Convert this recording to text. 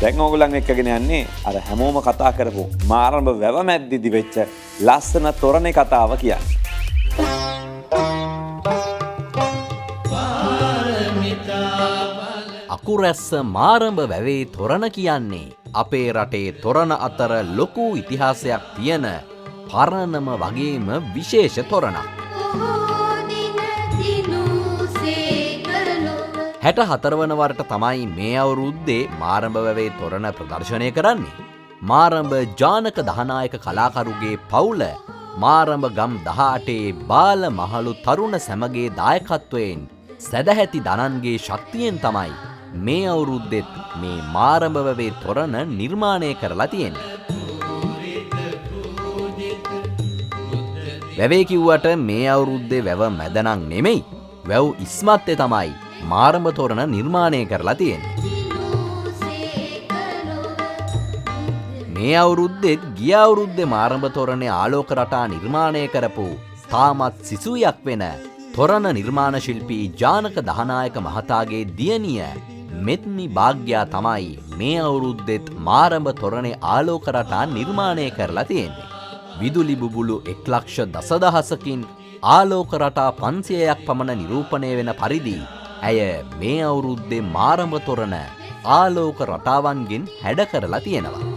දැන් ඕගොල්ලන් එක්කගෙන යන්නේ අර හැමෝම කතා කරපු මාරඹ වැව මැද්දේදී වෙච්ච ලස්සන තොරණේ කතාව කියන්නේ. අකුරැස්ස මාරඹ වැවේ තොරණ කියන්නේ අපේ රටේ තොරණ අතර ලොකු ඉතිහාසයක් තියෙන පරණම වගේම විශේෂ තොරණක්. 64 වන වරට තමයි මේ අවුරුද්දේ මාරඹ වැවේ තොරණ ප්‍රදර්ශනය කරන්නේ. මාරඹ ජානක දහනායක කලාකරුගේ පවුල මාරඹ ගම් 18 බාල මහලු තරුණ සැමගේ දායකත්වයෙන් සැදැහැති දනන්ගේ ශක්තියෙන් තමයි මේ අවුරුද්දෙත් මේ මාරඹ වැවේ තොරණ නිර්මාණය කරලා තියෙන්නේ. වැවේ කිව්වට මේ අවුරුද්දේ වැව මැදනක් නෙමෙයි. වැව් ඉස්මත්තේ තමයි මාරඹ තොරණ නිර්මාණය කරලා තියෙන්නේ. මේ අවුරුද්දෙත් ගිය අවුරුද්දේ මාරඹ තොරණේ ආලෝක රටා නිර්මාණය කරපු තාමත් සිසුවියක් වෙන තොරණ නිර්මාණ ශිල්පී ජානක දහනායක මහතාගේ දියණිය මෙත්නි භාග්‍යා තමයි මේ අවුරුද්දෙත් මාරඹ තොරණේ ආලෝක රටා නිර්මාණය කරලා තියෙන්නේ. විදුලි බුබුලු 1,10,000කින් ආලෝක රටා 500ක් පමණ නිරූපණය වෙන පරිදි ඇය මේ අවුරුද්දේ මාරඹ තොරණ ආලෝක රටාවන්ගෙන් හැඩ කරලා තියෙනවා.